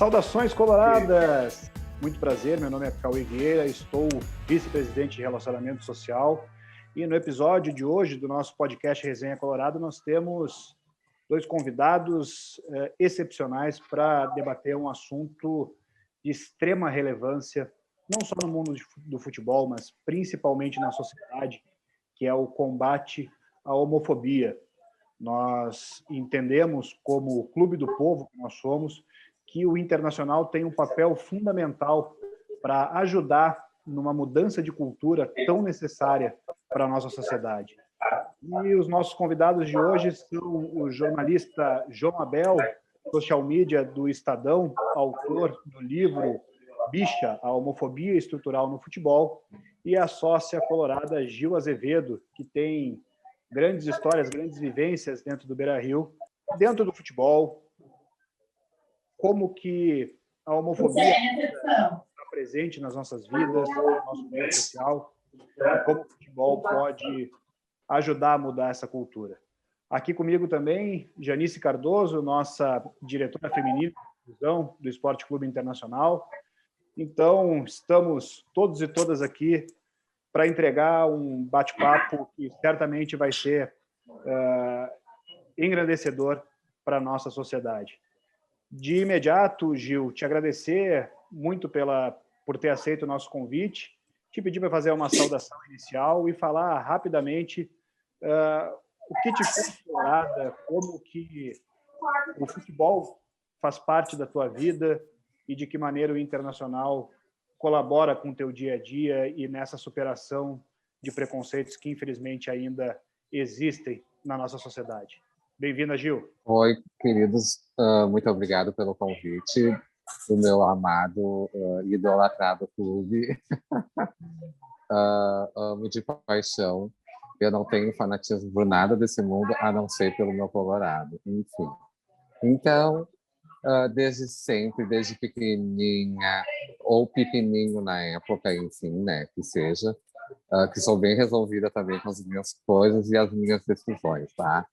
Saudações coloradas! Muito prazer, meu nome é Cauê Guerra, estou vice-presidente de Relacionamento Social e no episódio de hoje do nosso podcast Resenha Colorado nós temos dois convidados excepcionais para debater um assunto de extrema relevância, não só no mundo do futebol, mas principalmente na sociedade, que é o combate à homofobia. Nós entendemos, como o Clube do Povo que nós somos, que o Internacional tem um papel fundamental para ajudar numa mudança de cultura tão necessária para a nossa sociedade. E os nossos convidados de hoje são o jornalista João Abel, social media do Estadão, autor do livro Bicha, a homofobia estrutural no futebol, e a sócia colorada Gil Azevedo, que tem grandes histórias, grandes vivências dentro do Beira-Rio, dentro do futebol, como que a homofobia está presente nas nossas vidas, no nosso meio social, como o futebol pode ajudar a mudar essa cultura. Aqui comigo também, Janice Cardoso, nossa diretora feminina do Esporte Clube Internacional. Então, estamos todos e todas aqui para entregar um bate-papo que certamente vai ser engrandecedor para a nossa sociedade. De imediato, Gil, te agradecer muito por ter aceito o nosso convite, te pedir para fazer uma saudação inicial e falar rapidamente o que te fez colorada, como que o futebol faz parte da tua vida e de que maneira o Internacional colabora com o teu dia a dia e nessa superação de preconceitos que, infelizmente, ainda existem na nossa sociedade. Bem-vinda, Gil. Oi, queridos. Muito obrigado pelo convite do meu amado e idolatrado clube. Amo de paixão. Eu não tenho fanatismo por nada desse mundo, a não ser pelo meu Colorado. Enfim. Então, desde sempre, desde pequenininha, ou pequenininho na época, enfim, né, que seja, que sou bem resolvida também com as minhas coisas e as minhas decisões, tá?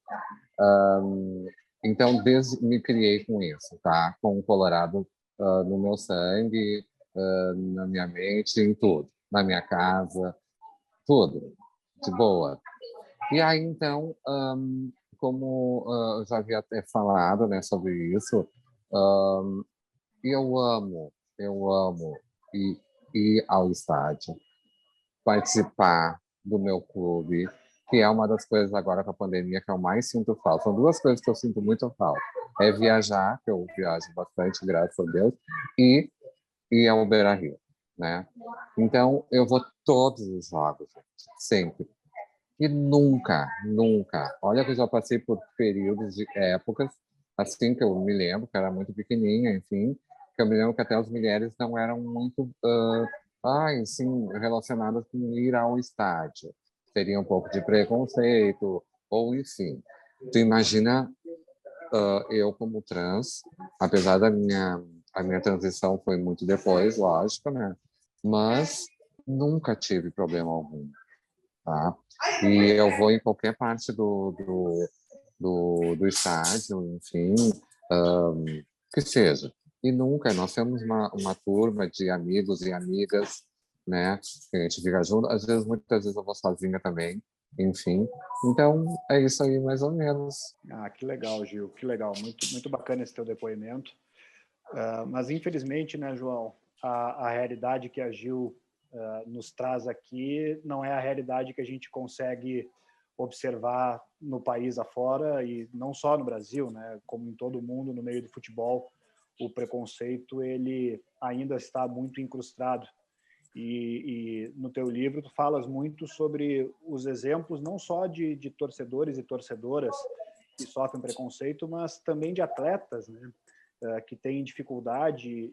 Então, me criei com isso, tá? Com o Colorado no meu sangue, na minha mente, em tudo. Na minha casa, tudo. De boa. E aí, então, como eu já havia até falado, né, sobre isso, eu amo ir ao estádio, participar do meu clube, que é uma das coisas agora com a pandemia que eu mais sinto falta. São duas coisas que eu sinto muito falta. É viajar, que eu viajo bastante, graças a Deus, e ir ao Beira-Rio, né? Então, eu vou todos os jogos, gente, sempre. E nunca, olha que eu já passei por períodos de épocas, assim que eu me lembro, que era muito pequenininha, enfim, que eu me lembro que até as mulheres não eram muito sim, relacionadas com ir ao estádio. Teria um pouco de preconceito, ou enfim. Tu imagina eu como trans, apesar a minha transição foi muito depois, lógico, né? Mas nunca tive problema algum, tá? E eu vou em qualquer parte do estádio, enfim, que seja. E nunca, nós temos uma turma de amigos e amigas, né, que a gente fica junto. Às vezes, muitas vezes eu vou sozinha também, enfim. Então, é isso aí, mais ou menos. Que legal, Gil, que legal. Muito, muito bacana esse teu depoimento. Mas, infelizmente, né, João, a realidade que a Gil nos traz aqui não é a realidade que a gente consegue observar no país afora, e não só no Brasil, né, como em todo o mundo, no meio do futebol, o preconceito ele ainda está muito incrustado. E no teu livro tu falas muito sobre os exemplos não só de torcedores e torcedoras que sofrem preconceito, mas também de atletas, né, que têm dificuldade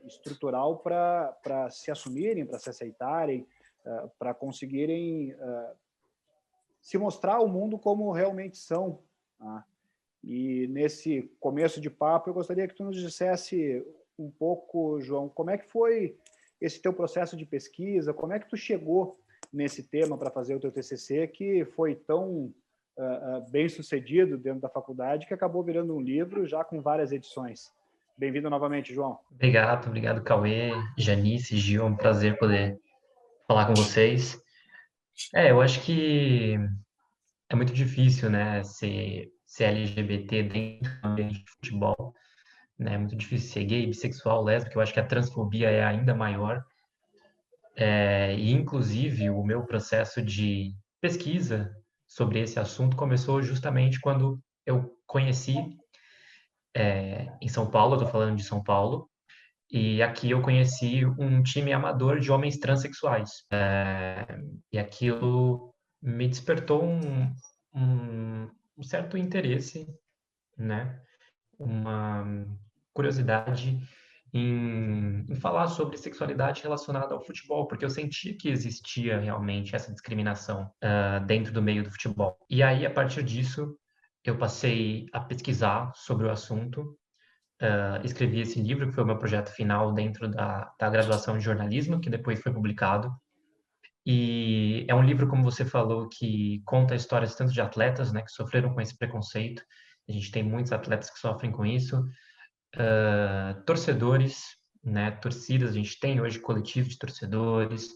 estrutural para se assumirem, para se aceitarem, para conseguirem se mostrar ao mundo como realmente são. Tá? E nesse começo de papo, eu gostaria que tu nos dissesse um pouco, João, como é que foi esse teu processo de pesquisa, como é que tu chegou nesse tema para fazer o teu TCC, que foi tão bem sucedido dentro da faculdade, que acabou virando um livro já com várias edições. Bem-vindo novamente, João. Obrigado, Cauê, Janice, Gil, é um prazer poder falar com vocês. Eu acho que é muito difícil, né, ser LGBT dentro do ambiente de futebol, né, é muito difícil ser gay, bissexual, lésbico, eu acho que a transfobia é ainda maior, e inclusive o meu processo de pesquisa sobre esse assunto começou justamente quando eu conheci, em São Paulo, eu tô falando de São Paulo, e aqui eu conheci um time amador de homens transexuais. E aquilo me despertou um certo interesse, né? Uma curiosidade em falar sobre sexualidade relacionada ao futebol, porque eu sentia que existia realmente essa discriminação dentro do meio do futebol. E aí, a partir disso, eu passei a pesquisar sobre o assunto, escrevi esse livro, que foi o meu projeto final dentro da graduação de jornalismo, que depois foi publicado. E é um livro, como você falou, que conta histórias tanto de atletas, né, que sofreram com esse preconceito. A gente tem muitos atletas que sofrem com isso. Torcedores, né, torcidas, a gente tem hoje coletivo de torcedores.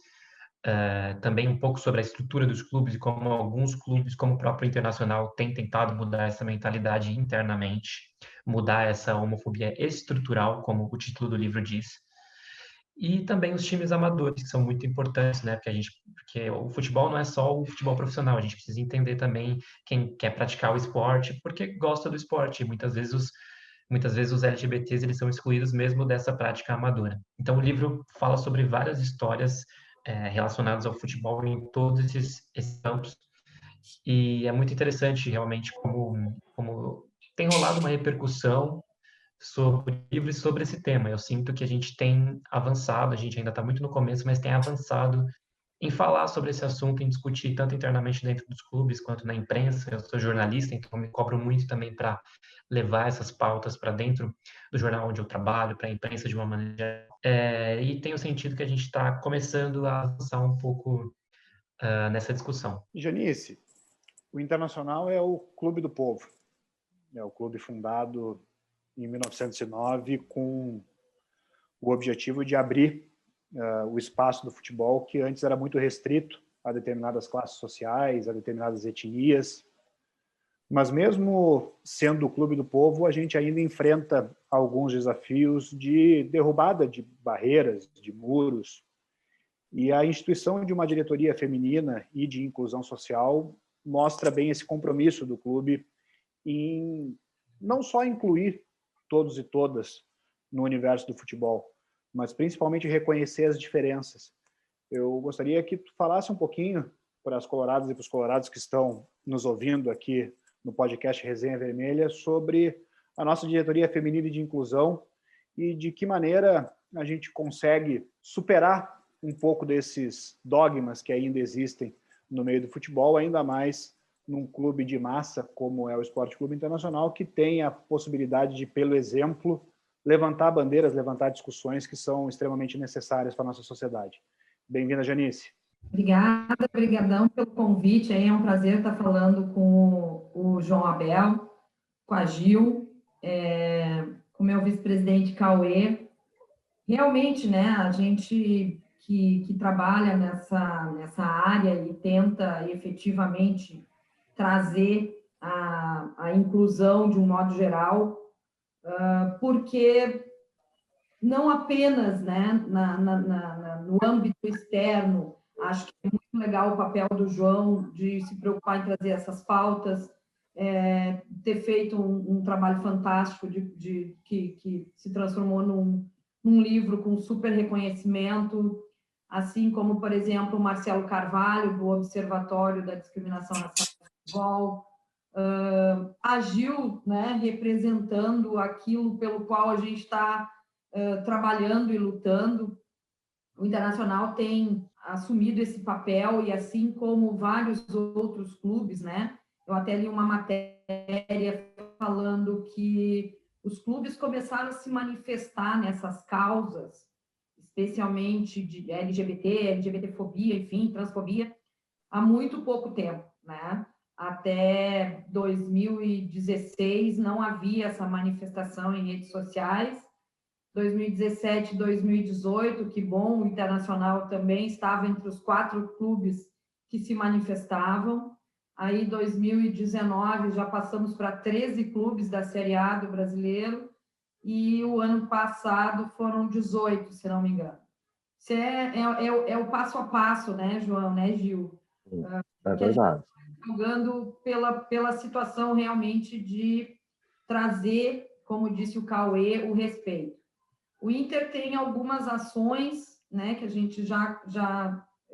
Também um pouco sobre a estrutura dos clubes e como alguns clubes, como o próprio Internacional, têm tentado mudar essa mentalidade internamente, mudar essa homofobia estrutural, como o título do livro diz. E também os times amadores, que são muito importantes, né? Porque o futebol não é só o futebol profissional, a gente precisa entender também quem quer praticar o esporte, porque gosta do esporte. Muitas vezes os LGBTs eles são excluídos mesmo dessa prática amadora. Então o livro fala sobre várias histórias relacionadas ao futebol em todos esses campos. E é muito interessante realmente como tem rolado uma repercussão sobre livros sobre esse tema. Eu sinto que a gente tem avançado, a gente ainda está muito no começo, mas tem avançado em falar sobre esse assunto, em discutir tanto internamente dentro dos clubes quanto na imprensa. Eu sou jornalista, então me cobro muito também para levar essas pautas para dentro do jornal onde eu trabalho, para a imprensa de uma maneira geral. E tenho sentido que a gente está começando a avançar um pouco nessa discussão. Janice, o Internacional é o Clube do Povo. É o clube fundado em 1909 com o objetivo de abrir o espaço do futebol, que antes era muito restrito a determinadas classes sociais, a determinadas etnias. Mas mesmo sendo o Clube do Povo, a gente ainda enfrenta alguns desafios de derrubada de barreiras, de muros. E a instituição de uma diretoria feminina e de inclusão social mostra bem esse compromisso do clube em não só incluir todos e todas no universo do futebol, mas principalmente reconhecer as diferenças. Eu gostaria que tu falasse um pouquinho para as coloradas e para os colorados que estão nos ouvindo aqui no podcast Resenha Vermelha sobre a nossa diretoria feminina e de inclusão e de que maneira a gente consegue superar um pouco desses dogmas que ainda existem no meio do futebol, ainda mais num clube de massa como é o Esporte Clube Internacional, que tem a possibilidade de, pelo exemplo, levantar bandeiras, levantar discussões que são extremamente necessárias para a nossa sociedade. Bem-vinda, Janice. Obrigadão pelo convite. É um prazer estar falando com o João Abel, com a Gil, com o meu vice-presidente Cauê. Realmente, né, a gente que trabalha nessa área e tenta efetivamente trazer a inclusão de um modo geral, porque não apenas, né, no âmbito externo, acho que é muito legal o papel do João de se preocupar em trazer essas pautas, ter feito um trabalho fantástico que se transformou num livro com super reconhecimento, assim como, por exemplo, o Marcelo Carvalho, do Observatório da Discriminação Racial no Futebol, agiu, né, representando aquilo pelo qual a gente está trabalhando e lutando. O Internacional tem assumido esse papel e assim como vários outros clubes, né? Eu até li uma matéria falando que os clubes começaram a se manifestar nessas causas, especialmente de LGBTfobia, enfim, transfobia, há muito pouco tempo, né? Até 2016 não havia essa manifestação em redes sociais, 2017 e 2018, que bom, o Internacional também estava entre os 4 clubes que se manifestavam. Aí, 2019, já passamos para 13 clubes da Série A do Brasileiro, e o ano passado foram 18, se não me engano. Isso é o passo a passo, né, João, né, Gil? É verdade. Jogando pela situação realmente de trazer, como disse o Cauê, o respeito. O Inter tem algumas ações, né, que a gente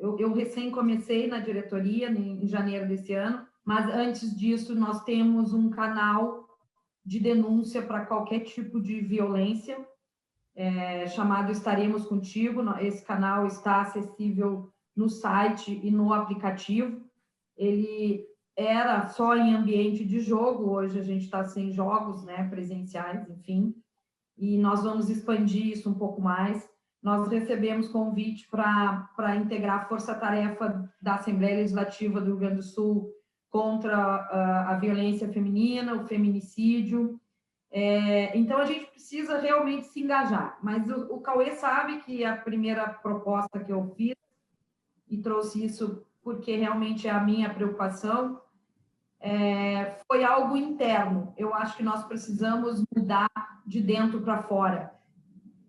eu recém comecei na diretoria em janeiro desse ano, mas antes disso nós temos um canal de denúncia para qualquer tipo de violência, chamado Estaremos Contigo. Esse canal está acessível no site e no aplicativo. Ele era só em ambiente de jogo, hoje a gente está sem jogos, né, presenciais, enfim, e nós vamos expandir isso um pouco mais. Nós recebemos convite para integrar a força-tarefa da Assembleia Legislativa do Rio Grande do Sul contra a violência feminina, o feminicídio. Então, a gente precisa realmente se engajar. Mas o Cauê sabe que a primeira proposta que eu fiz, e trouxe isso porque realmente é a minha preocupação, foi algo interno. Eu acho que nós precisamos mudar de dentro para fora.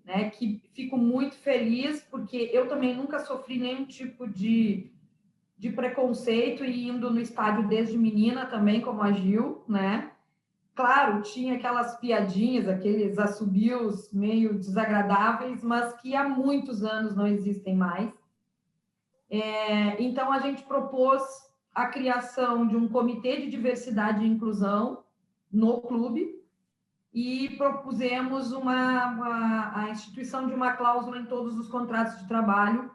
Né? Que fico muito feliz, porque eu também nunca sofri nenhum tipo de preconceito, e indo no estádio desde menina também, como a Gil, né? Claro, tinha aquelas piadinhas, aqueles assobios meio desagradáveis, mas que há muitos anos não existem mais. Então, a gente propôs a criação de um comitê de diversidade e inclusão no clube, e propusemos a instituição de uma cláusula em todos os contratos de trabalho,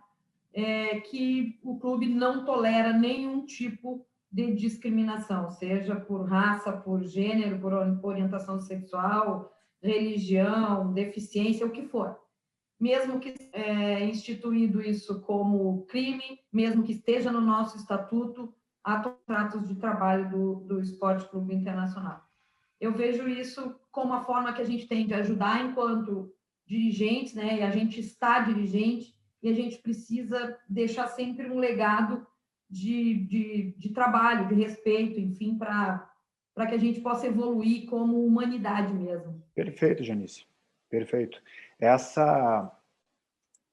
que o clube não tolera nenhum tipo de discriminação, seja por raça, por gênero, por orientação sexual, religião, deficiência, o que for. Mesmo que instituído isso como crime, mesmo que esteja no nosso estatuto, há contratos de trabalho do Esporte Clube Internacional. Eu vejo isso como a forma que a gente tem de ajudar enquanto dirigentes, né? E a gente está dirigente, e a gente precisa deixar sempre um legado de trabalho, de respeito, enfim, para que a gente possa evoluir como humanidade mesmo. Perfeito, Janice. Perfeito. Essa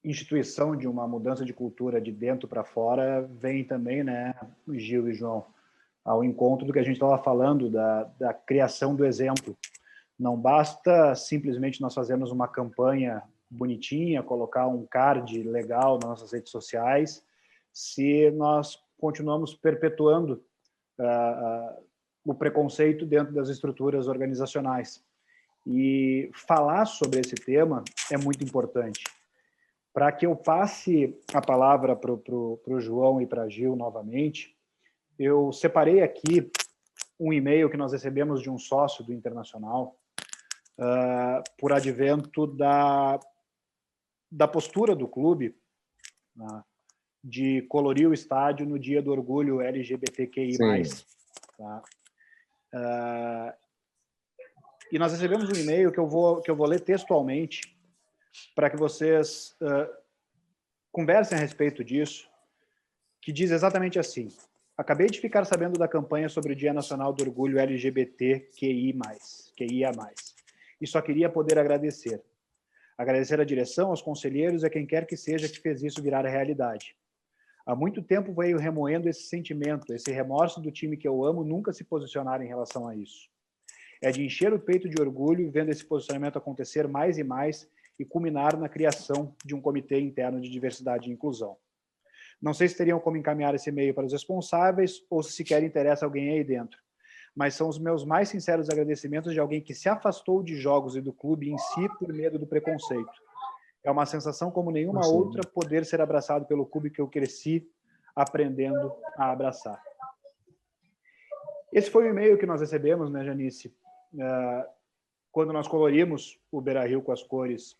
instituição de uma mudança de cultura de dentro para fora vem também, né, Gil e João, ao encontro do que a gente estava falando, da criação do exemplo. Não basta simplesmente nós fazermos uma campanha bonitinha, colocar um card legal nas nossas redes sociais, se nós continuamos perpetuando o preconceito dentro das estruturas organizacionais. E falar sobre esse tema é muito importante. Para que eu passe a palavra para o João e para a Gil novamente, eu separei aqui um e-mail que nós recebemos de um sócio do Internacional, por advento da postura do clube, de colorir o estádio no dia do orgulho LGBTQI+. Tá? E nós recebemos um e-mail que eu vou ler textualmente, para que vocês conversem a respeito disso, que diz exatamente assim: acabei de ficar sabendo da campanha sobre o Dia Nacional do Orgulho LGBTQIA+, e só queria poder agradecer. Agradecer à direção, aos conselheiros e a quem quer que seja que fez isso virar realidade. Há muito tempo veio remoendo esse sentimento, esse remorso do time que eu amo nunca se posicionar em relação a isso. É de encher o peito de orgulho vendo esse posicionamento acontecer mais e mais e culminar na criação de um comitê interno de diversidade e inclusão. Não sei se teriam como encaminhar esse e-mail para os responsáveis ou se sequer interessa alguém aí dentro, mas são os meus mais sinceros agradecimentos de alguém que se afastou de jogos e do clube em si por medo do preconceito. É uma sensação como nenhuma outra poder ser abraçado pelo clube que eu cresci aprendendo a abraçar. Esse foi o e-mail que nós recebemos, né, Janice, quando nós colorimos o Beira-Rio com as cores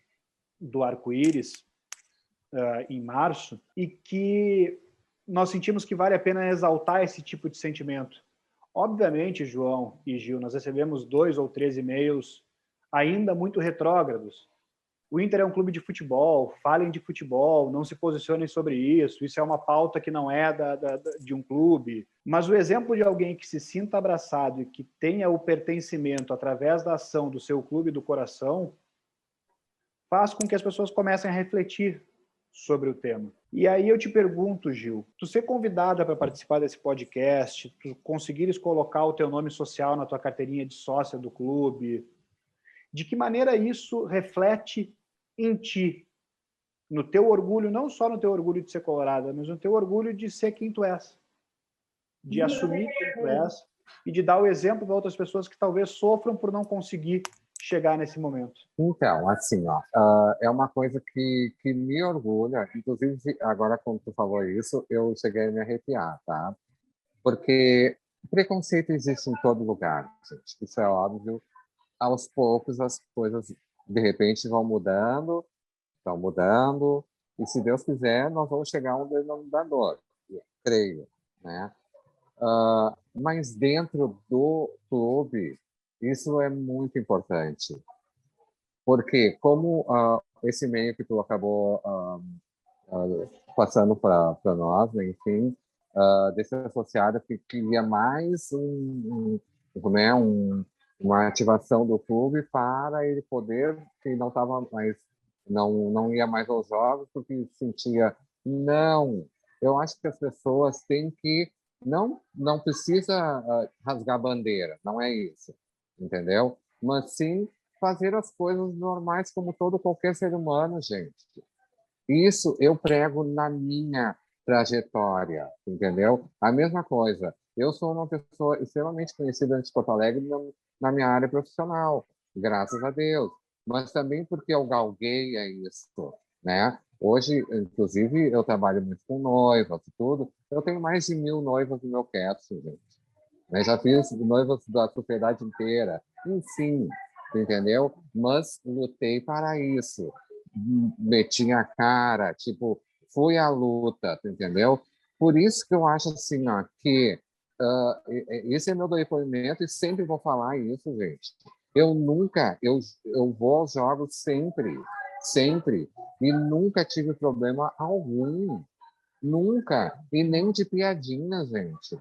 do arco-íris, em março, e que nós sentimos que vale a pena exaltar esse tipo de sentimento. Obviamente, João e Gil, nós recebemos 2 ou 3 e-mails ainda muito retrógrados, o Inter é um clube de futebol, falem de futebol, não se posicionem sobre isso é uma pauta que não é de um clube. Mas o exemplo de alguém que se sinta abraçado e que tenha o pertencimento através da ação do seu clube do coração faz com que as pessoas comecem a refletir sobre o tema. E aí eu te pergunto, Gil, tu ser convidada para participar desse podcast, tu conseguires colocar o teu nome social na tua carteirinha de sócia do clube, de que maneira isso reflete em ti, no teu orgulho, não só no teu orgulho de ser colorada, mas no teu orgulho de ser quem tu és, de assumir quem tu és e de dar o exemplo para outras pessoas que talvez sofram por não conseguir chegar nesse momento. Então, assim, ó, é uma coisa que me orgulha, inclusive, agora quando tu falou isso, eu cheguei a me arrepiar, tá? Porque preconceito existe em todo lugar, gente. Isso é óbvio. Aos poucos as coisas, de repente, estão mudando, e se Deus quiser, nós vamos chegar a um denominador, creio, né? Mas dentro do clube, isso é muito importante. Porque como esse meio que tu acabou passando para nós, né, enfim, desse associado que queria mais como é, uma ativação do clube para ele poder, que não estava mais, não ia mais aos jogos porque sentia, não, eu acho que as pessoas têm que, não precisa rasgar bandeira, não é isso, entendeu? Mas sim fazer as coisas normais como todo qualquer ser humano, gente. Isso eu prego na minha trajetória, entendeu? A mesma coisa. Eu sou uma pessoa extremamente conhecida em Porto Alegre na minha área profissional, graças a Deus. Mas também porque eu galguei isso, né? Hoje, inclusive, eu trabalho muito com noivas e tudo. Eu tenho mais de 1.000 noivas no meu cast, gente. Né? Já fiz noivas da sociedade inteira. Enfim, entendeu? Mas lutei para isso. Meti a cara, tipo, fui à luta, entendeu? Por isso que eu acho assim, ó, que esse é meu depoimento e sempre vou falar isso, gente. Eu vou aos jogos sempre, sempre, e nunca tive problema algum, nunca, e nem de piadinha, gente,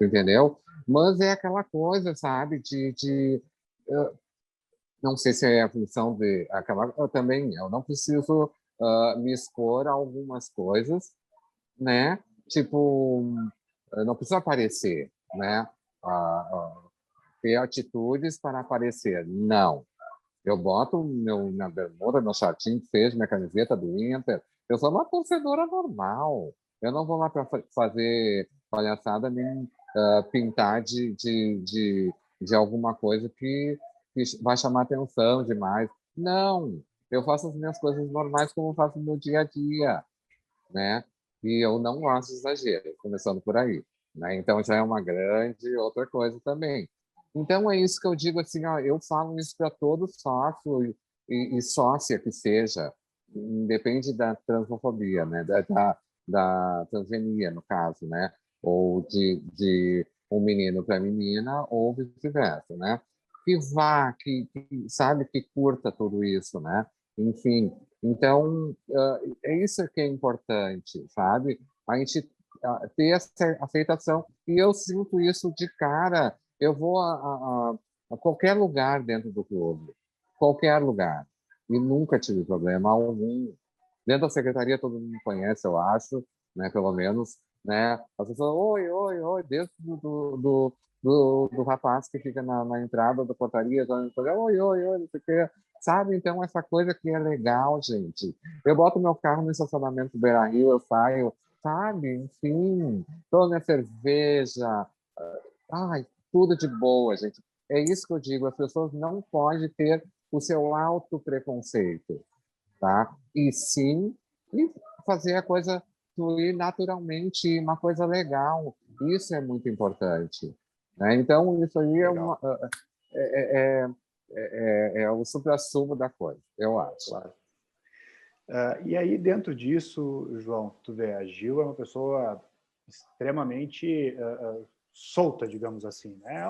entendeu? Mas é aquela coisa, sabe, não sei se é a função de acabar. Eu não preciso me expor a algumas coisas, né? Tipo, eu não preciso aparecer, né? Ter atitudes para aparecer. Não. Eu boto minha bermuda, meu shortinho, que seja, minha camiseta do Inter. Eu sou uma torcedora normal. Eu não vou lá para fazer palhaçada nem pintar de alguma coisa que vai chamar atenção demais. Não, eu faço as minhas coisas normais como eu faço no dia a dia, né? E eu não gosto de exagero, começando por aí, né? Então já é uma grande outra coisa também. Então é isso que eu digo assim, ó, eu falo isso para todo sócio e sócia que seja, independe da transfobia, né? Da transgenia, no caso, né? Ou de um menino para menina ou vice-versa, né? Que vá, que sabe, que curta tudo isso, né? Enfim, então é isso que é importante, sabe? A gente ter essa aceitação. E eu sinto isso de cara. Eu vou a qualquer lugar dentro do clube, qualquer lugar, e nunca tive problema algum. Dentro da secretaria todo mundo me conhece, eu acho, né? Pelo menos, né? As pessoas, oi, oi, oi, dentro do rapaz que fica na entrada da portaria, oi, oi, oi, não sei o quê. Sabe? Então, essa coisa que é legal, gente. Eu boto meu carro no estacionamento do Beira-Rio, eu saio, sabe? Enfim, tomo minha cerveja. Ai, tudo de boa, gente. É isso que eu digo, as pessoas não podem ter o seu auto-preconceito, tá? E sim, e fazer a coisa fluir naturalmente, uma coisa legal. Isso é muito importante, né? Então, isso aí é, é, é o supra-sumo da coisa, eu acho. Claro. E aí, dentro disso, João, tu vê, a Gil é uma pessoa extremamente solta, digamos assim. Né?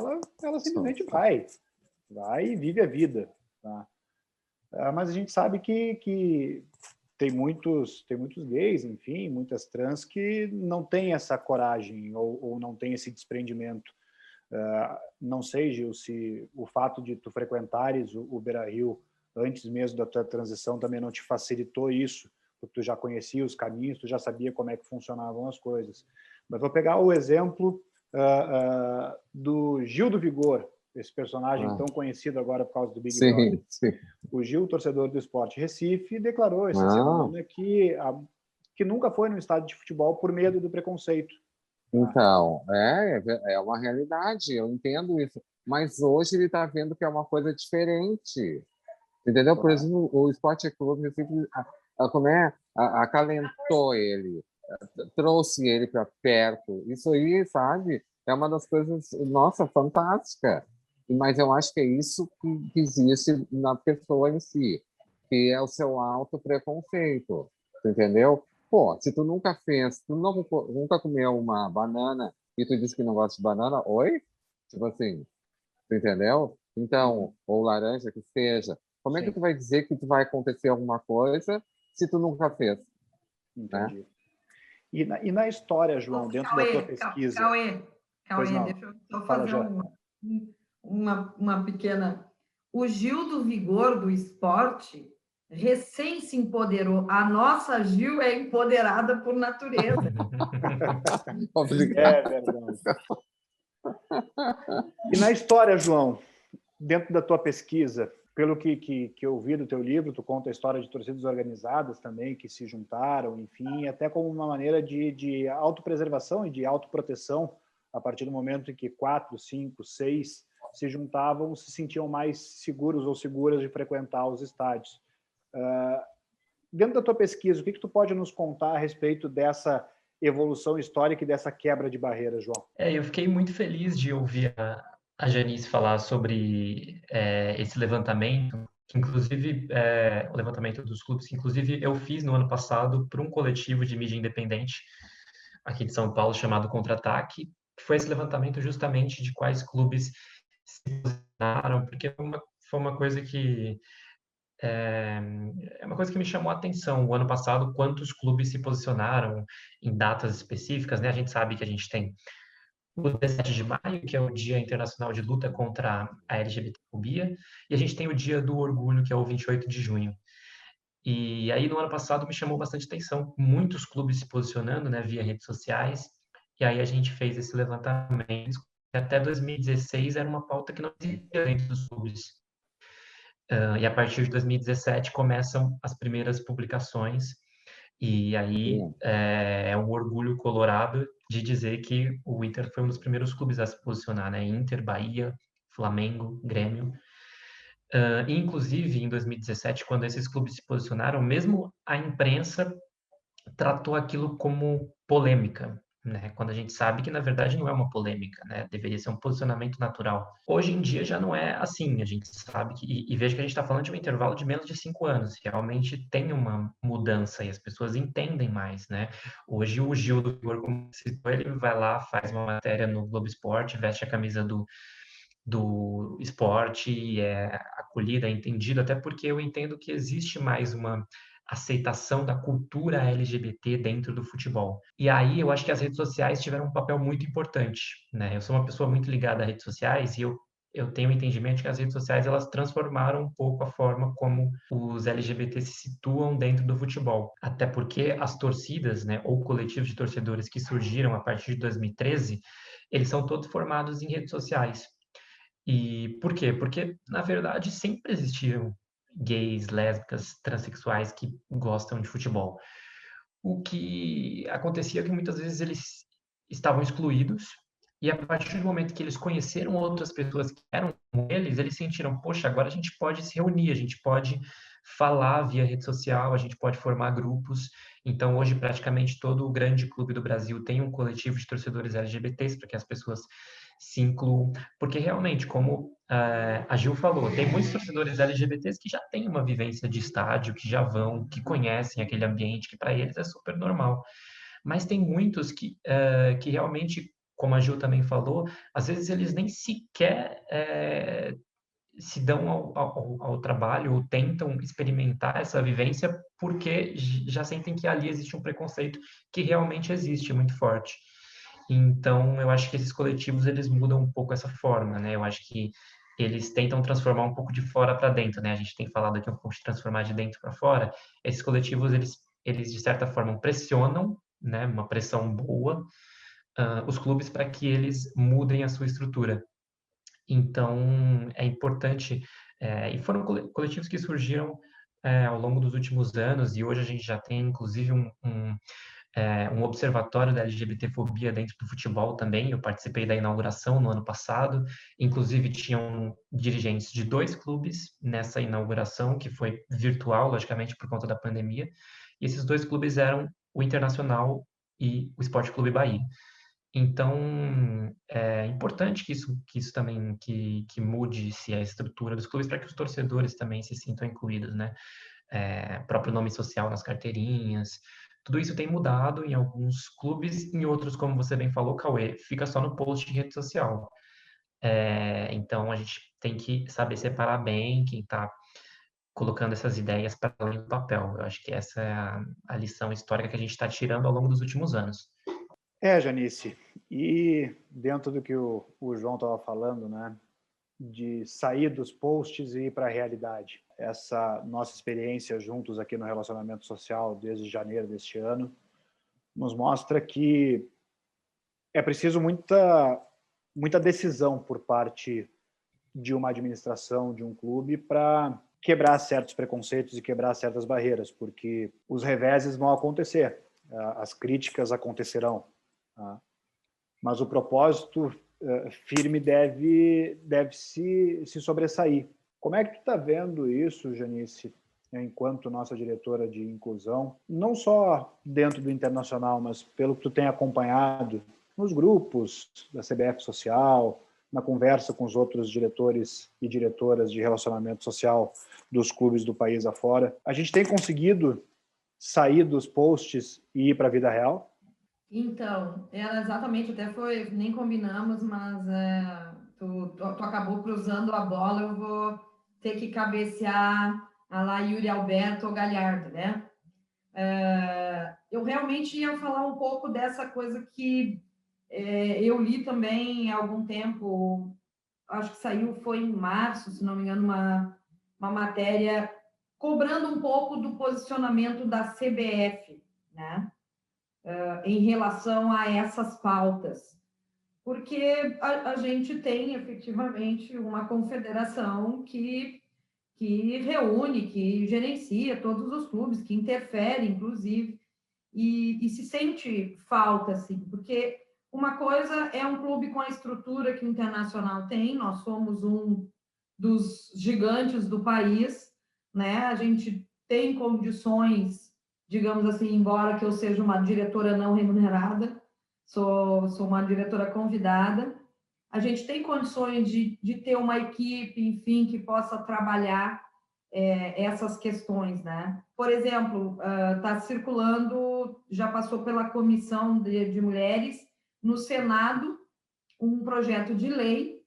Ela simplesmente vai e vive a vida. Tá? Mas a gente sabe que tem muitos gays, enfim, muitas trans que não têm essa coragem ou não têm esse desprendimento. Não sei, Gil, se o fato de tu frequentares o Beira-Rio antes mesmo da tua transição também não te facilitou isso, porque tu já conhecia os caminhos, tu já sabia como é que funcionavam as coisas. Mas vou pegar o exemplo do Gil do Vigor, esse personagem tão conhecido agora por causa do Big Brother. Sim, sim. O Gil, torcedor do Sport Recife, declarou essa semana que nunca foi no estádio de futebol por medo do preconceito. Então, é uma realidade, eu entendo isso. Mas hoje ele está vendo que é uma coisa diferente. Entendeu? Por exemplo, o Esporte Clube Recife acalentou ele, trouxe ele para perto. Isso aí, sabe? É uma das coisas, nossa, fantástica. Mas eu acho que é isso que existe na pessoa em si, que é o seu autopreconceito, entendeu? Pô, se tu nunca fez, tu nunca comeu uma banana e tu disse que não gosta de banana, oi? Tipo assim, tu entendeu? Então, ou laranja, que seja. Como é que tu vai dizer que tu vai acontecer alguma coisa se tu nunca fez? Entendi. Né? E na história, João, dentro da tua pesquisa... Cauê, deixa eu só fazer uma pequena... O Gil do Vigor do esporte recém se empoderou. A nossa Gil é empoderada por natureza. É verdade. E na história, João, dentro da tua pesquisa, pelo que eu vi do teu livro, tu conta a história de torcidas organizadas também, que se juntaram, enfim, até como uma maneira de autopreservação e de autoproteção, a partir do momento em que 4, 5, 6 se juntavam, se sentiam mais seguros ou seguras de frequentar os estádios. Dentro da tua pesquisa, o que tu pode nos contar a respeito dessa evolução histórica e dessa quebra de barreiras, João? Eu fiquei muito feliz de ouvir a Janice falar sobre esse levantamento, que inclusive o levantamento dos clubes, que inclusive eu fiz no ano passado para um coletivo de mídia independente aqui de São Paulo chamado Contra-Ataque, que foi esse levantamento justamente de quais clubes se posicionaram, porque foi uma coisa que uma coisa que me chamou a atenção. O ano passado, quantos clubes se posicionaram em datas específicas, né? A gente sabe que a gente tem o 17 de maio, que é o Dia Internacional de Luta contra a LGBTfobia, e a gente tem o Dia do Orgulho, que é o 28 de junho. E aí, no ano passado, me chamou bastante atenção, muitos clubes se posicionando, né, via redes sociais, e aí a gente fez esse levantamento. Até 2016 era uma pauta que não existia dentro dos clubes. E a partir de 2017 começam as primeiras publicações, e aí é um orgulho colorado de dizer que o Inter foi um dos primeiros clubes a se posicionar, né? Inter, Bahia, Flamengo, Grêmio. Inclusive, em 2017, quando esses clubes se posicionaram, mesmo a imprensa tratou aquilo como polêmica, né? Quando a gente sabe que, na verdade, não é uma polêmica, né? Deveria ser um posicionamento natural. Hoje em dia já não é assim, a gente sabe que... E veja que a gente está falando de um intervalo de menos de 5 anos. Realmente tem uma mudança e as pessoas entendem mais, né? Hoje o Gil do Vigor, como citou, ele vai lá, faz uma matéria no Globo Esporte, veste a camisa do esporte e é acolhido, é entendido, até porque eu entendo que existe mais uma aceitação da cultura LGBT dentro do futebol. E aí eu acho que as redes sociais tiveram um papel muito importante, né? Eu sou uma pessoa muito ligada a redes sociais e eu tenho o entendimento que as redes sociais elas transformaram um pouco a forma como os LGBT se situam dentro do futebol. Até porque as torcidas, né, ou coletivos de torcedores que surgiram a partir de 2013, eles são todos formados em redes sociais. E por quê? Porque, na verdade, sempre existiram gays, lésbicas, transexuais que gostam de futebol. O que acontecia é que muitas vezes eles estavam excluídos e a partir do momento que eles conheceram outras pessoas que eram como eles sentiram, poxa, agora a gente pode se reunir, a gente pode falar via rede social, a gente pode formar grupos. Então, hoje, praticamente todo o grande clube do Brasil tem um coletivo de torcedores LGBTs para que as pessoas se incluam, porque realmente, como a Gil falou, tem muitos torcedores LGBTs que já têm uma vivência de estádio, que já vão, que conhecem aquele ambiente, que para eles é super normal. Mas tem muitos que realmente, como a Gil também falou, às vezes eles nem sequer se dão ao trabalho ou tentam experimentar essa vivência porque já sentem que ali existe um preconceito que realmente existe muito forte. Então, eu acho que esses coletivos, eles mudam um pouco essa forma, né? Eu acho que eles tentam transformar um pouco de fora para dentro, né? A gente tem falado aqui um pouco de transformar de dentro para fora. Esses coletivos, eles de certa forma pressionam, né? Uma pressão boa, os clubes para que eles mudem a sua estrutura. Então, é importante, e foram coletivos que surgiram ao longo dos últimos anos, e hoje a gente já tem, inclusive, um observatório da LGBTfobia dentro do futebol também. Eu participei da inauguração no ano passado, inclusive tinham dirigentes de 2 clubes nessa inauguração, que foi virtual, logicamente, por conta da pandemia, e esses 2 clubes eram o Internacional e o Sport Clube Bahia. Então, é importante que isso também, que mude-se a estrutura dos clubes para que os torcedores também se sintam incluídos, né? Próprio nome social nas carteirinhas, tudo isso tem mudado em alguns clubes, em outros, como você bem falou, Cauê, fica só no post de rede social. Então, a gente tem que saber separar bem quem está colocando essas ideias para além do papel. Eu acho que essa é a lição histórica que a gente está tirando ao longo dos últimos anos. Janice, e dentro do que o João estava falando, né, de sair dos posts e ir para a realidade. Essa nossa experiência juntos aqui no Relacionamento Social desde janeiro deste ano nos mostra que é preciso muita decisão por parte de uma administração, de um clube, para quebrar certos preconceitos e quebrar certas barreiras, porque os reveses vão acontecer, as críticas acontecerão, mas o propósito firme deve se sobressair. Como é que tu está vendo isso, Janice, enquanto nossa diretora de inclusão, não só dentro do Internacional, mas pelo que tu tem acompanhado nos grupos da CBF Social, na conversa com os outros diretores e diretoras de relacionamento social dos clubes do país afora, a gente tem conseguido sair dos posts e ir para a vida real? Então, era exatamente, até foi, nem combinamos, mas tu acabou cruzando a bola, eu vou ter que cabecear a lá Yuri Alberto ou Galhardo, né? Eu realmente ia falar um pouco dessa coisa que eu li também há algum tempo, acho que saiu, foi em março, se não me engano, uma matéria cobrando um pouco do posicionamento da CBF, né? Em relação a essas pautas, porque a gente tem efetivamente uma confederação que reúne, que gerencia todos os clubes, que interfere, inclusive, e se sente falta, assim, porque uma coisa é um clube com a estrutura que o Internacional tem, nós somos um dos gigantes do país, né? A gente tem condições, digamos assim, embora que eu seja uma diretora não remunerada, sou uma diretora convidada, a gente tem condições de ter uma equipe, enfim, que possa trabalhar essas questões, né? Por exemplo, está circulando, já passou pela Comissão de Mulheres, no Senado, um projeto de lei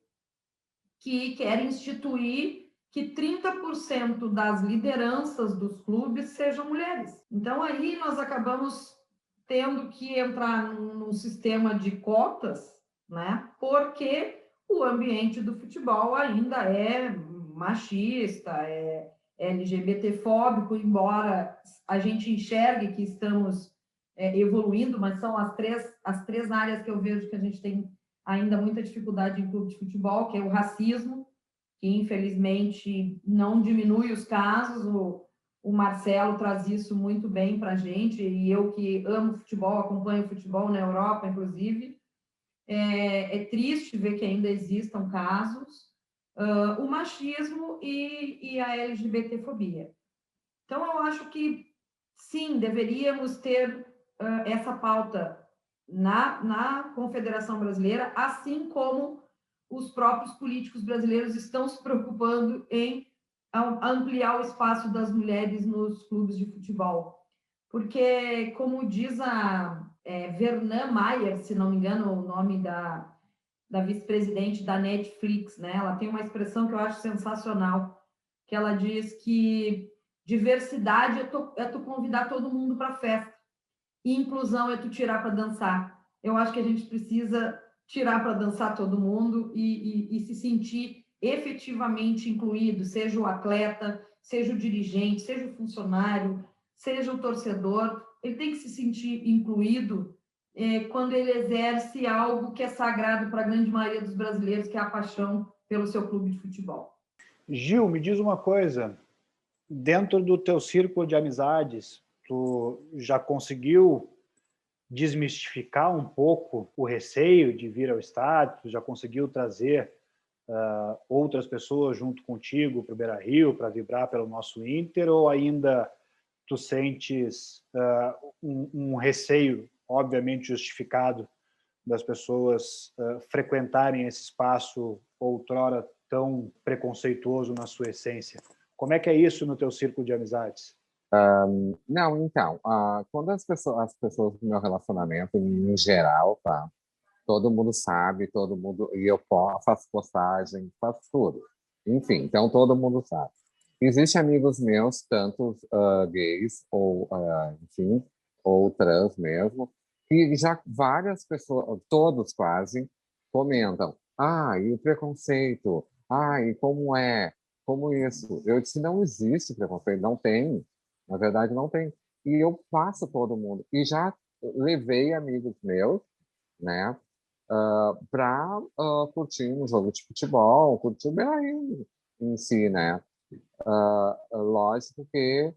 que quer instituir que 30% das lideranças dos clubes sejam mulheres. Então, aí nós acabamos tendo que entrar num sistema de cotas, né? Porque o ambiente do futebol ainda é machista, é LGBTfóbico, embora a gente enxergue que estamos evoluindo, mas são as três áreas que eu vejo que a gente tem ainda muita dificuldade em clube de futebol, que é o racismo, que infelizmente não diminui os casos, o Marcelo traz isso muito bem para a gente, e eu que amo futebol, acompanho futebol na Europa, inclusive, é triste ver que ainda existam casos, o machismo e a LGBTfobia. Então, eu acho que, sim, deveríamos ter essa pauta na Confederação Brasileira, assim como os próprios políticos brasileiros estão se preocupando em ampliar o espaço das mulheres nos clubes de futebol. Porque, como diz a Vernan Mayer, se não me engano o nome da da vice-presidente da Netflix, né? Ela tem uma expressão que eu acho sensacional, que ela diz que diversidade é tu convidar todo mundo para a festa, e inclusão é tu tirar para dançar. Eu acho que a gente precisa tirar para dançar todo mundo e se sentir efetivamente incluído, seja o atleta, seja o dirigente, seja o funcionário, seja o torcedor, ele tem que se sentir incluído quando ele exerce algo que é sagrado para a grande maioria dos brasileiros, que é a paixão pelo seu clube de futebol. Gil, me diz uma coisa, dentro do teu círculo de amizades, tu já conseguiu desmistificar um pouco o receio de vir ao estádio? Tu já conseguiu trazer outras pessoas junto contigo para o Beira-Rio, para vibrar pelo nosso Inter, ou ainda tu sentes um receio, obviamente justificado, das pessoas frequentarem esse espaço outrora tão preconceituoso na sua essência? Como é que é isso no teu círculo de amizades? Não, então, quando as pessoas do meu relacionamento, em geral, tá? Todo mundo sabe, todo mundo, e eu faço postagem, faço tudo. Enfim, então todo mundo sabe. Existem amigos meus, tanto gays, ou, enfim, ou trans mesmo, que já várias pessoas, todos quase, comentam: e o preconceito? E como é? Como isso? Eu disse: não existe preconceito, não tem. Na verdade, não tem. E eu passo todo mundo. E já levei amigos meus, né, para curtir um jogo de futebol, curtir o Beira-Rio em si, né? Lógico que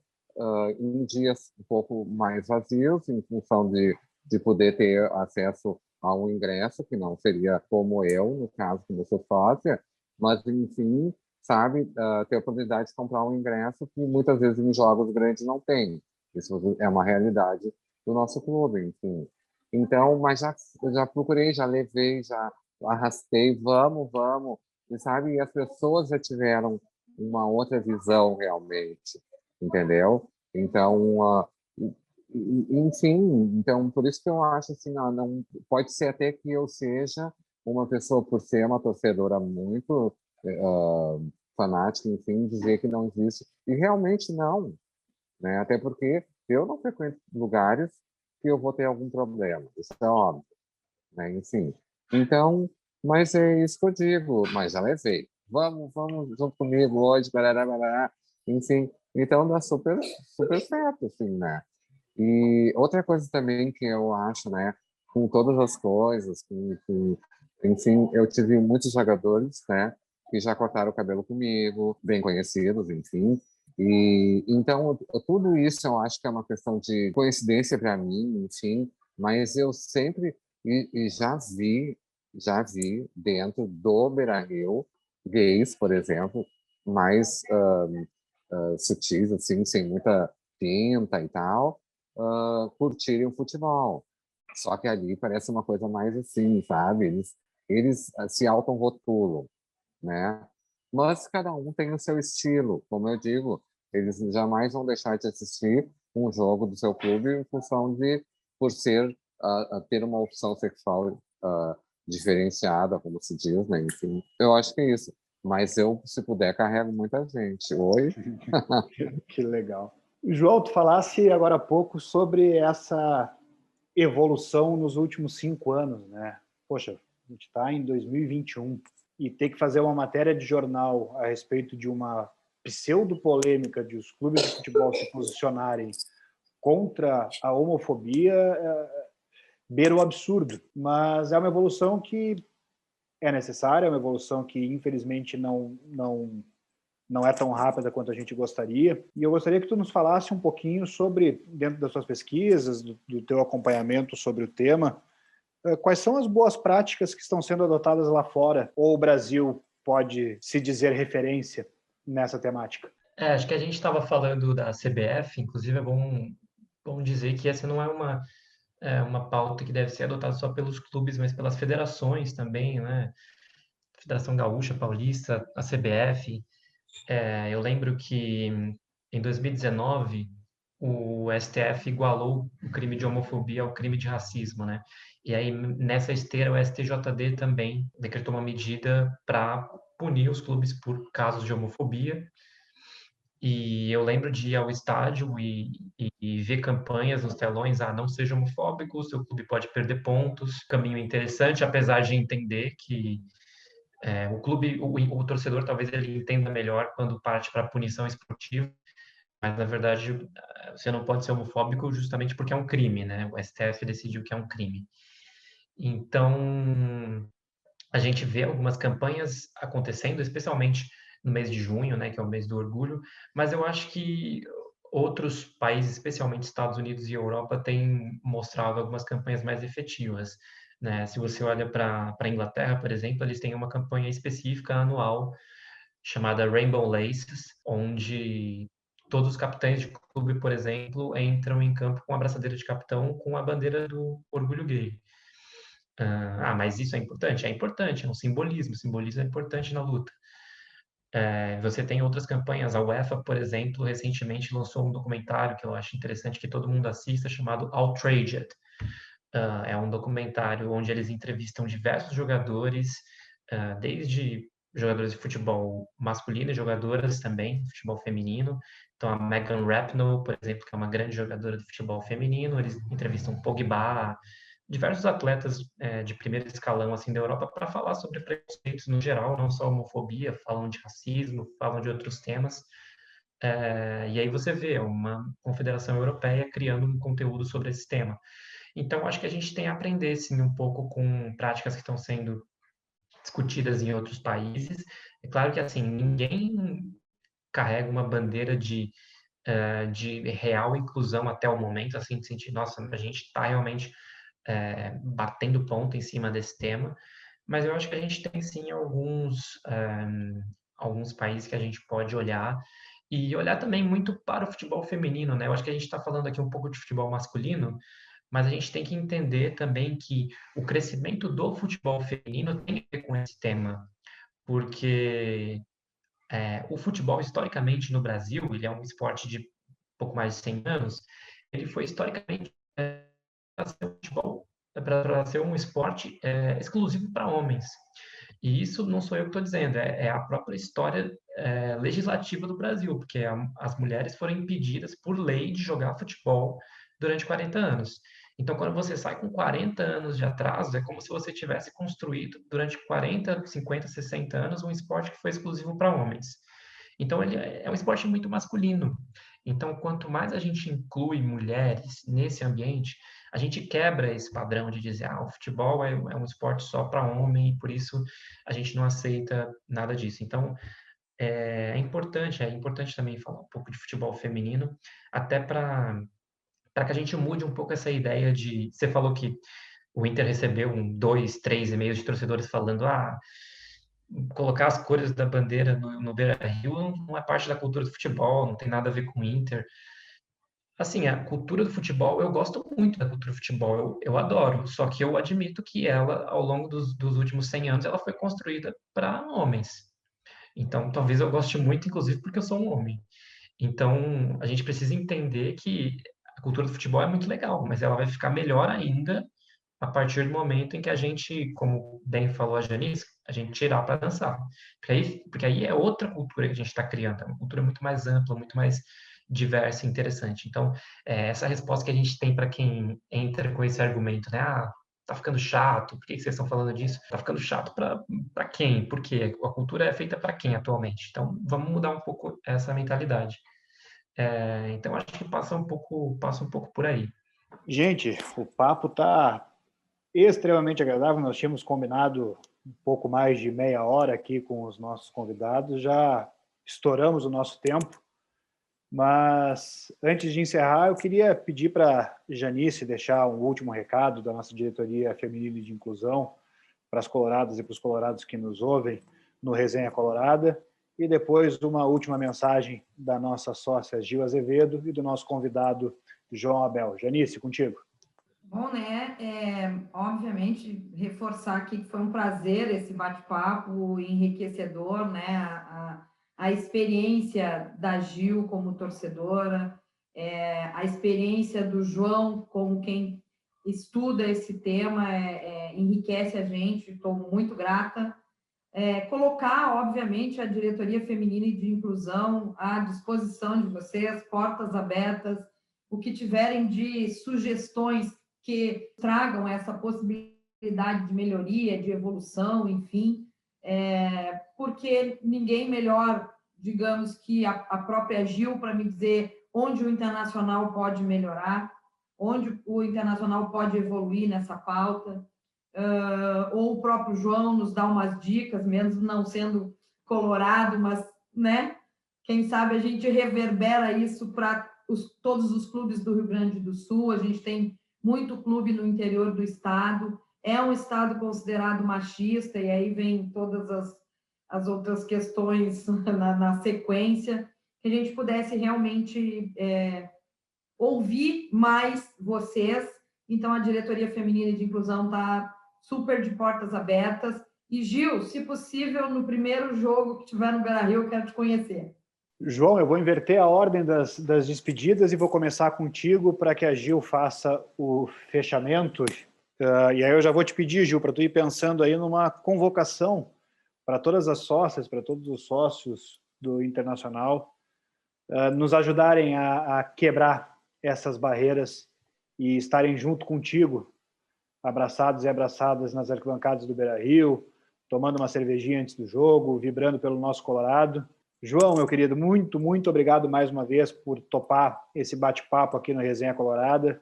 em dias um pouco mais vazios, em função de poder ter acesso a um ingresso, que não seria como eu, no caso, que eu sou sócia, mas, enfim, sabe, ter a oportunidade de comprar um ingresso que muitas vezes em jogos grandes não tem. Isso é uma realidade do nosso clube, enfim. Então, mas já procurei, já levei, já arrastei, vamos, e sabe, e as pessoas já tiveram uma outra visão realmente, entendeu? Então, enfim, então por isso que eu acho assim, não pode ser até que eu seja uma pessoa, por ser uma torcedora muito fanática, enfim, dizer que não existe, e realmente não, né? Até porque eu não frequento lugares que eu vou ter algum problema, isso é óbvio, né? Enfim, então, mas é isso que eu digo, mas já levei. Vamos junto comigo hoje, barará, enfim. Então dá super, super certo, assim, né? E outra coisa também que eu acho, né, com todas as coisas, enfim, eu tive muitos jogadores, né, que já cortaram o cabelo comigo, bem conhecidos, enfim. E então tudo isso eu acho que é uma questão de coincidência para mim, enfim, mas eu sempre e já vi dentro do Beira-Rio gays, por exemplo, mais sutis, assim, sem muita pinta e tal, curtirem o futebol. Só que ali parece uma coisa mais assim, sabe? Eles se auto-rotulam, né? Mas cada um tem o seu estilo. Como eu digo, eles jamais vão deixar de assistir um jogo do seu clube em função de, por ser, ter uma opção sexual diferenciada, como se diz, né? Enfim, eu acho que é isso. Mas eu, se puder, carrego muita gente. Oi? Que legal. João, tu falasse agora há pouco sobre essa evolução nos últimos 5 anos, né? Poxa, a gente está em 2021 e ter que fazer uma matéria de jornal a respeito de uma pseudo-polêmica de os clubes de futebol se posicionarem contra a homofobia beira o absurdo, mas é uma evolução que é necessária, é uma evolução que infelizmente não é tão rápida quanto a gente gostaria. E eu gostaria que tu nos falasse um pouquinho sobre, dentro das suas pesquisas, do teu acompanhamento sobre o tema, quais são as boas práticas que estão sendo adotadas lá fora, ou o Brasil pode se dizer referência nessa temática? Acho que a gente estava falando da CBF, inclusive é bom dizer que essa não é uma pauta que deve ser adotada só pelos clubes, mas pelas federações também, né? Federação Gaúcha, Paulista, a CBF. Eu lembro que em 2019 o STF igualou o crime de homofobia ao crime de racismo, né? E aí, nessa esteira, o STJD também decretou uma medida para punir os clubes por casos de homofobia. E eu lembro de ir ao estádio e ver campanhas nos telões, não seja homofóbico, seu clube pode perder pontos. Caminho interessante, apesar de entender que o clube, o torcedor, talvez ele entenda melhor quando parte para punição esportiva, mas na verdade você não pode ser homofóbico justamente porque é um crime, né? O STF decidiu que é um crime. Então, a gente vê algumas campanhas acontecendo, especialmente no mês de junho, né, que é o mês do orgulho, mas eu acho que outros países, especialmente Estados Unidos e Europa, têm mostrado algumas campanhas mais efetivas, né? Se você olha para a Inglaterra, por exemplo, eles têm uma campanha específica anual chamada Rainbow Laces, onde todos os capitães de clube, por exemplo, entram em campo com a abraçadeira de capitão com a bandeira do orgulho gay. Mas isso é importante? É importante, é um simbolismo. O simbolismo é importante na luta. Você tem outras campanhas. A UEFA, por exemplo, recentemente lançou um documentário que eu acho interessante que todo mundo assista, chamado Outraged. É um documentário onde eles entrevistam diversos jogadores, desde jogadores de futebol masculino e jogadoras também, de futebol feminino. Então, a Megan Rapinoe, por exemplo, que é uma grande jogadora de futebol feminino, eles entrevistam Pogba, diversos atletas de primeiro escalão assim da Europa para falar sobre preconceitos no geral, não só homofobia, falam de racismo, falam de outros temas. E aí você vê uma confederação europeia criando um conteúdo sobre esse tema. Então, acho que a gente tem a aprender, sim, um pouco com práticas que estão sendo discutidas em outros países. É claro que, assim, ninguém carrega uma bandeira de real inclusão até o momento, assim, de sentir, nossa, a gente está realmente batendo ponto em cima desse tema, mas eu acho que a gente tem, sim, alguns países que a gente pode olhar e olhar também muito para o futebol feminino, né? Eu acho que a gente está falando aqui um pouco de futebol masculino, mas a gente tem que entender também que o crescimento do futebol feminino tem a ver com esse tema, porque o futebol, historicamente, no Brasil, ele é um esporte de pouco mais de 100 anos, ele foi historicamente para ser um futebol, para ser um esporte exclusivo para homens. E isso não sou eu que estou dizendo, é a própria história legislativa do Brasil, porque as mulheres foram impedidas por lei de jogar futebol durante 40 anos. Então, quando você sai com 40 anos de atraso, é como se você tivesse construído durante 40, 50, 60 anos um esporte que foi exclusivo para homens. Então, ele é um esporte muito masculino. Então, quanto mais a gente inclui mulheres nesse ambiente, a gente quebra esse padrão de dizer, o futebol é um esporte só para homem, e por isso a gente não aceita nada disso. Então, é importante também falar um pouco de futebol feminino, até para que a gente mude um pouco essa ideia de... Você falou que o Inter recebeu 2, 3 e-mails de torcedores falando, colocar as cores da bandeira no Beira-Rio não é parte da cultura do futebol, não tem nada a ver com o Inter. Assim, a cultura do futebol, eu gosto muito da cultura do futebol, eu adoro, só que eu admito que ela, ao longo dos últimos 100 anos, ela foi construída para homens. Então, talvez eu goste muito, inclusive, porque eu sou um homem. Então, a gente precisa entender que a cultura do futebol é muito legal, mas ela vai ficar melhor ainda a partir do momento em que a gente, como bem falou a Janice, a gente tirar para dançar. Porque aí é outra cultura que a gente está criando, é uma cultura muito mais ampla, muito mais diversa e interessante. Então, essa resposta que a gente tem para quem entra com esse argumento, né? Tá ficando chato, por que vocês estão falando disso? Tá ficando chato para quem? Por quê? A cultura é feita para quem atualmente? Então, vamos mudar um pouco essa mentalidade. Então, acho que passa um pouco por aí. Gente, o papo está extremamente agradável. Nós tínhamos combinado um pouco mais de meia hora aqui com os nossos convidados, já estouramos o nosso tempo, mas antes de encerrar, eu queria pedir para Janice deixar um último recado da nossa diretoria feminina de inclusão para as coloradas e para os colorados que nos ouvem no Resenha Colorada, e depois uma última mensagem da nossa sócia Gil Azevedo e do nosso convidado João Abel. Janice, contigo. Bom, né? Obviamente, reforçar aqui que foi um prazer esse bate-papo enriquecedor, né? A experiência da Gil como torcedora, A experiência do João, como quem estuda esse tema, enriquece a gente, estou muito grata. Colocar, obviamente, a Diretoria Feminina e de Inclusão à disposição de vocês, portas abertas, o que tiverem de sugestões que tragam essa possibilidade de melhoria, de evolução, enfim, porque ninguém melhor, digamos, que a própria Gil para me dizer onde o Internacional pode melhorar, onde o Internacional pode evoluir nessa pauta. Ou o próprio João nos dá umas dicas, mesmo não sendo colorado, mas, né? Quem sabe a gente reverbera isso para todos os clubes do Rio Grande do Sul. A gente tem muito clube no interior do estado. É um estado considerado machista, e aí vem todas as outras questões na sequência, que a gente pudesse realmente ouvir mais vocês. Então, a Diretoria Feminina de Inclusão está super de portas abertas. E, Gil, se possível, no primeiro jogo que tiver no Beira-Rio, eu quero te conhecer. João, eu vou inverter a ordem das despedidas e vou começar contigo para que a Gil faça o fechamento. E aí eu já vou te pedir, Gil, para tu ir pensando aí numa convocação para todas as sócias, para todos os sócios do Internacional, nos ajudarem a quebrar essas barreiras e estarem junto contigo, abraçados e abraçadas nas arquibancadas do Beira-Rio, tomando uma cervejinha antes do jogo, vibrando pelo nosso Colorado. João, meu querido, muito, muito obrigado mais uma vez por topar esse bate-papo aqui no Resenha Colorada.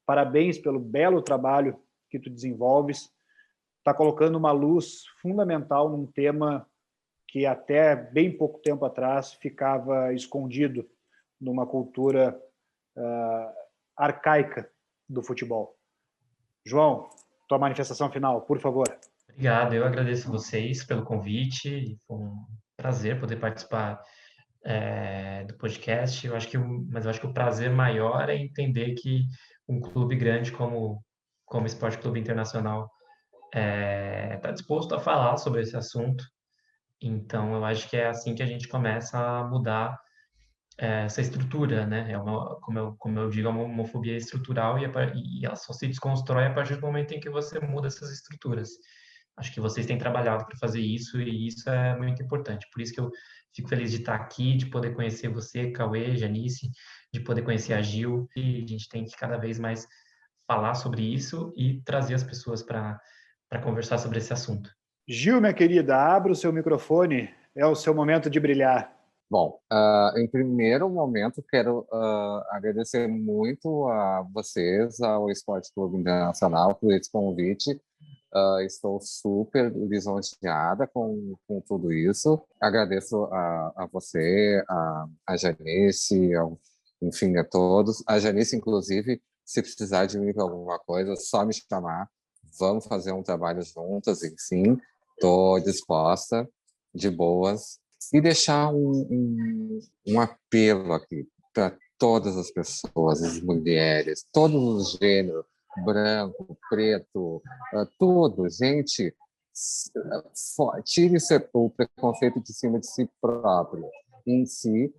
Parabéns pelo belo trabalho que tu desenvolves. Está colocando uma luz fundamental num tema que até bem pouco tempo atrás ficava escondido numa cultura arcaica do futebol. João, tua manifestação final, por favor. Obrigado, eu agradeço vocês pelo convite, foi um prazer poder participar do podcast. Mas eu acho que o prazer maior é entender que um clube grande como o Esporte Clube Internacional está disposto a falar sobre esse assunto. Então, eu acho que é assim que a gente começa a mudar essa estrutura, né? Como eu digo, é uma homofobia estrutural e ela só se desconstrói a partir do momento em que você muda essas estruturas. Acho que vocês têm trabalhado para fazer isso e isso é muito importante. Por isso que eu fico feliz de estar aqui, de poder conhecer você, Cauê, Janice, de poder conhecer a Gil. E a gente tem que cada vez mais falar sobre isso e trazer as pessoas para conversar sobre esse assunto. Gil, minha querida, abra o seu microfone, é o seu momento de brilhar. Bom, em primeiro momento, quero agradecer muito a vocês, ao Esporte Clube Internacional, por esse convite. Estou super lisonjeada com tudo isso. Agradeço a você, a Janice, enfim, a todos. A Janice, inclusive, se precisar de mim para alguma coisa, só me chamar. Vamos fazer um trabalho juntas, enfim. Estou disposta, de boas. E deixar um apelo aqui para todas as pessoas, as mulheres, todos os gêneros, branco, preto, tudo. Gente, tire o preconceito de cima de si próprio. Em si,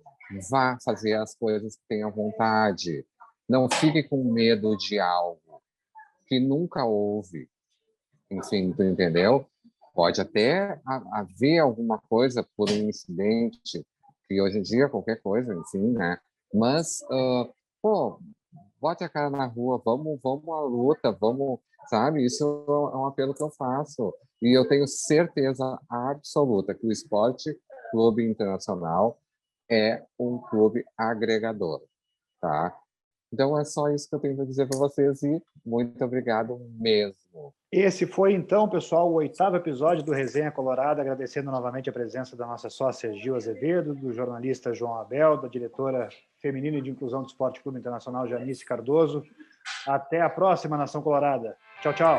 vá fazer as coisas que tenha vontade. Não fique com medo de algo que nunca houve. Enfim, tu entendeu? Pode até haver alguma coisa por um incidente, que hoje em dia qualquer coisa, enfim, né? Mas, bote a cara na rua, vamos à luta, vamos, sabe? Isso é um apelo que eu faço. E eu tenho certeza absoluta que o Esporte Clube Internacional é um clube agregador, tá? Então é só isso que eu tenho para dizer para vocês e muito obrigado mesmo. Esse foi, então, pessoal, o 8º episódio do Resenha Colorada, agradecendo novamente a presença da nossa sócia Gil Azevedo, do jornalista João Abel, da diretora feminina e de inclusão do Esporte Clube Internacional, Janice Cardoso. Até a próxima, Nação Colorada. Tchau, tchau.